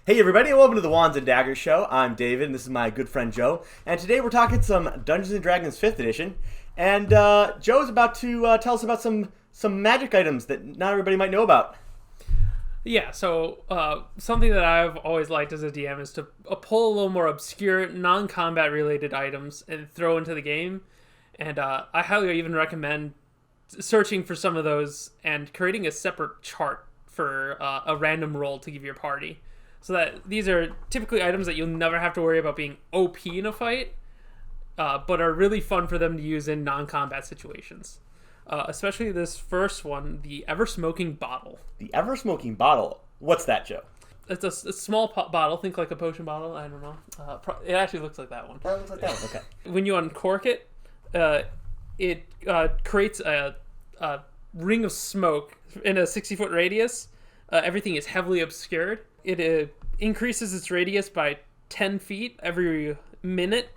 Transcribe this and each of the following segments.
Hey everybody, and welcome to the Wands and Daggers show. I'm David, and this is my good friend Joe. And today we're talking some Dungeons & Dragons 5th edition. And Joe's about to tell us about some magic items that not everybody might know about. Yeah, so something that I've always liked as a DM is to pull a little more obscure, non-combat related items and throw into the game. And I highly even recommend searching for some of those and creating a separate chart for a random roll to give your party. So that these are typically items that you'll never have to worry about being OP in a fight, but are really fun for them to use in non-combat situations. Especially this first one, the Ever-Smoking Bottle. The Ever-Smoking Bottle? What's that, Joe? It's a small bottle, think like a potion bottle, I don't know. It actually looks like that one. That looks like that one, okay. When you uncork it, it creates a ring of smoke in a 60-foot radius. Everything is heavily obscured. It increases its radius by 10 feet every minute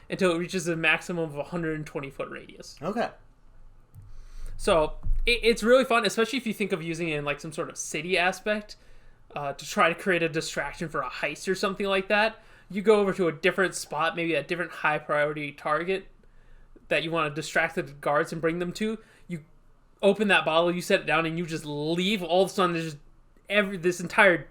until it reaches a maximum of 120-foot radius. Okay. So it's really fun, especially if you think of using it in like some sort of city aspect to try to create a distraction for a heist or something like that. You go over to a different spot, maybe a different high priority target that you want to distract the guards and bring them to. You open that bottle, you set it down, and you just leave. All of a sudden, there's just this entire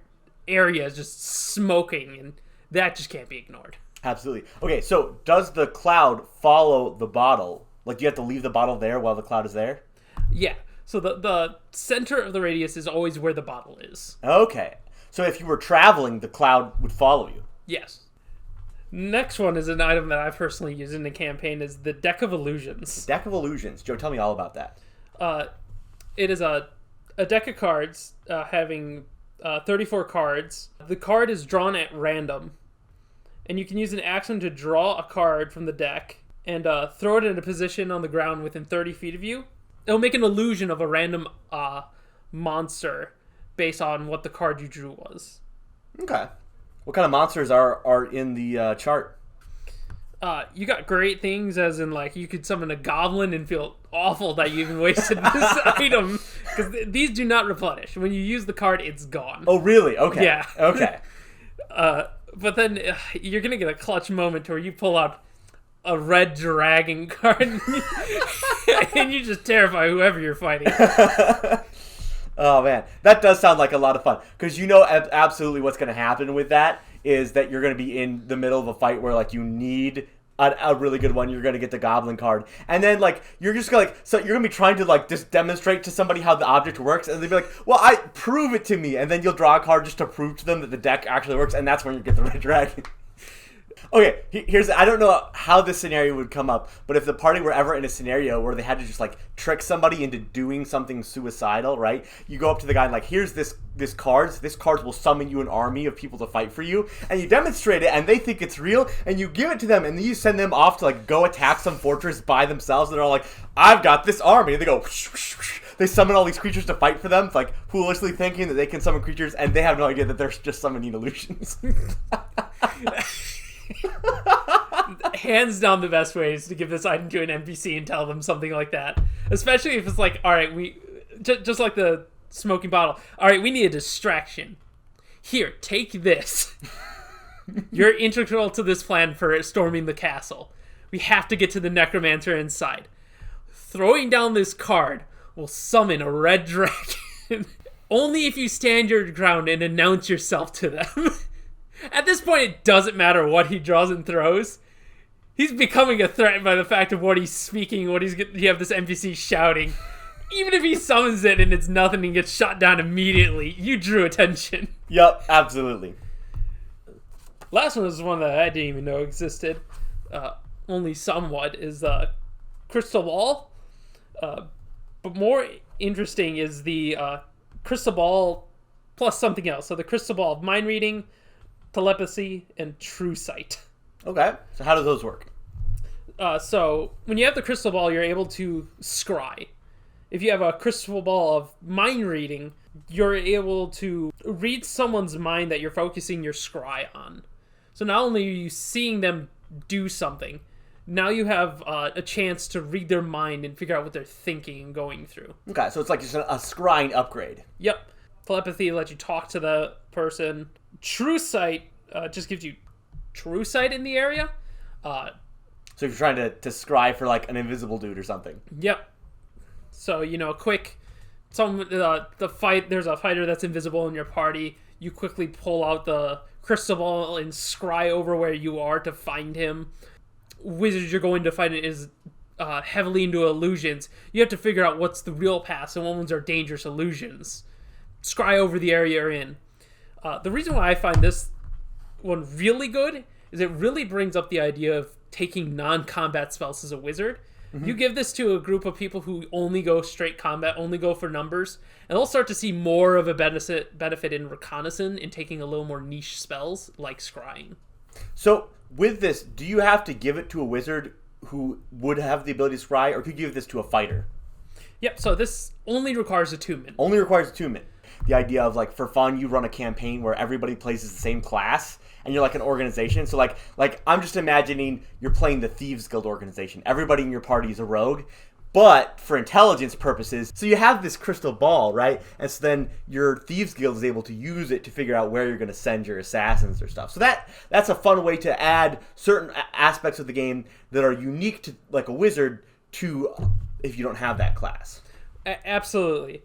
area is just smoking, and that just can't be ignored. Absolutely. Okay, so does the cloud follow the bottle? Like, do you have to leave the bottle there while the cloud is there? Yeah. So the center of the radius is always where the bottle is. Okay. So if you were traveling, the cloud would follow you. Yes. Next one is an item that I personally use in the campaign is the Deck of Illusions. Deck of Illusions. Joe, tell me all about that. It is a deck of cards having 34 cards. The card is drawn at random, and you can use an action to draw a card from the deck and throw it in a position on the ground within 30 feet of you. It'll make an illusion of a random monster based on what the card you drew was. Okay. What kind of monsters are in the chart? You got great things, as in like you could summon a goblin and feel awful that you even wasted this item, because these do not replenish. When you use the card, it's gone. Oh, really? Okay. Yeah. Okay. But then you're gonna get a clutch moment where you pull out a red dragon card and you just terrify whoever you're fighting. Oh man, that does sound like a lot of fun, because you know absolutely what's going to happen with that is that you're going to be in the middle of a fight where like you need a really good one. You're going to get the goblin card, and then like you're just gonna so you're going to be trying to like just demonstrate to somebody how the object works, and they'll be like, well, prove it to me, and then you'll draw a card just to prove to them that the deck actually works, and that's when you get the red dragon. Okay, I don't know how this scenario would come up, but if the party were ever in a scenario where they had to just like trick somebody into doing something suicidal, right? You go up to the guy and like, here's this cards. This cards will summon you an army of people to fight for you, and you demonstrate it, and they think it's real, and you give it to them, and then you send them off to like go attack some fortress by themselves, and they're all like, I've got this army, and they go whoosh, whoosh, whoosh. They summon all these creatures to fight for them, like foolishly thinking that they can summon creatures, and they have no idea that they're just summoning illusions. Hands down the best way is to give this item to an NPC and tell them something like that. Especially if it's like, alright, just like the smoking bottle. Alright, we need a distraction. Here, take this. You're integral to this plan for storming the castle. We have to get to the necromancer inside. Throwing down this card will summon a red dragon. Only if you stand your ground and announce yourself to them. At this point, it doesn't matter what he draws and throws. He's becoming a threat by the fact of what he's speaking, you have this NPC shouting. Even if he summons it and it's nothing and gets shot down immediately, you drew attention. Yep, absolutely. Last one is one that I didn't even know existed, only somewhat, is Crystal Ball. But more interesting is the Crystal Ball plus something else. So the Crystal Ball of mind reading, telepathy, and true sight. Okay, so how do those work? So when you have the crystal ball, you're able to scry. If you have a crystal ball of mind reading, you're able to read someone's mind that you're focusing your scry on. So not only are you seeing them do something, now you have a chance to read their mind and figure out what they're thinking and going through. Okay, so it's like just a scrying upgrade. Yep. Telepathy lets you talk to the person. True Sight just gives you true sight in the area. So if you're trying to scry for like an invisible dude or something. Yep. So, quick. There's a fighter that's invisible in your party. You quickly pull out the crystal ball and scry over where you are to find him. Wizard you're going to fight is heavily into illusions. You have to figure out what's the real paths and what ones are dangerous illusions. Scry over the area you're in. The reason why I find this one really good is it really brings up the idea of taking non-combat spells as a wizard. Mm-hmm. You give this to a group of people who only go straight combat, only go for numbers, and they'll start to see more of a benefit in reconnaissance and taking a little more niche spells like scrying. So with this, do you have to give it to a wizard who would have the ability to scry, or could you give this to a fighter? Yep, so this only requires attunement. Only requires attunement. The idea of, like, for fun, you run a campaign where everybody plays as the same class, and you're like an organization. So, like I'm just imagining you're playing the Thieves Guild organization. Everybody in your party is a rogue, but for intelligence purposes, so you have this crystal ball, right? And so then your Thieves Guild is able to use it to figure out where you're going to send your assassins or stuff. So that's a fun way to add certain aspects of the game that are unique to, like, a wizard to if you don't have that class. Absolutely.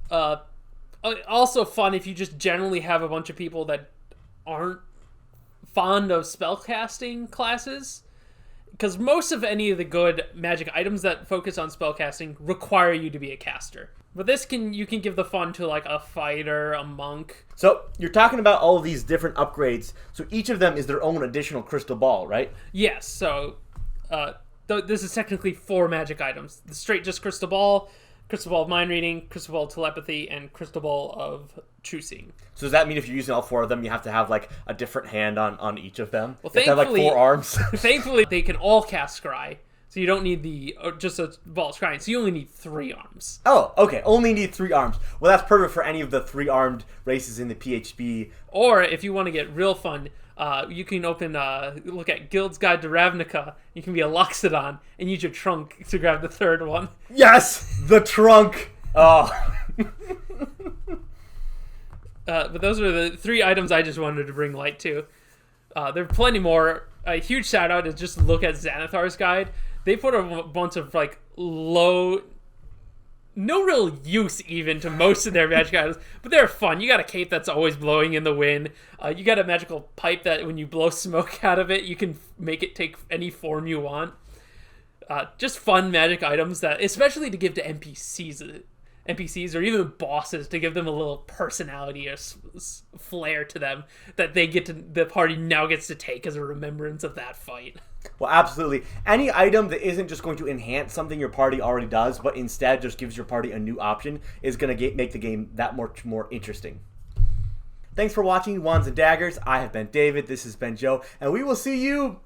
Also fun if you just generally have a bunch of people that aren't fond of spellcasting classes, because most of any of the good magic items that focus on spellcasting require you to be a caster. But you can give the fun to like a fighter, a monk. So you're talking about all of these different upgrades. So each of them is their own additional crystal ball, right? Yes. So this is technically 4 magic items: the straight just crystal ball of mind reading, crystal ball of telepathy, and crystal ball of true seeing. So does that mean if you're using all 4 of them, you have to have like a different hand on each of them? Well, you have to have like 4 arms. Thankfully, they can all cast scry, so you don't need just a ball of scrying. So you only need 3 arms. Oh, okay. Only need 3 arms. Well, that's perfect for any of the 3-armed races in the PHB. Or if you want to get real fun, you can look at Guild's Guide to Ravnica. You can be a Loxodon and use your trunk to grab the 3rd one. Yes! The trunk! Oh. But those are the 3 items I just wanted to bring light to. There are plenty more. A huge shout out is just look at Xanathar's Guide. They put a bunch of like no real use even to most of their magic items, but they're fun. You got a cape that's always blowing in the wind. You got a magical pipe that when you blow smoke out of it, you can make it take any form you want. Just fun magic items that, especially to give to NPCs or even bosses, to give them a little personality or flair to them that the party now gets to take as a remembrance of that fight. Well, absolutely. Any item that isn't just going to enhance something your party already does, but instead just gives your party a new option, is going to make the game that much more interesting. Thanks for watching Wands and Daggers. I have been David. This has been Joe, and we will see you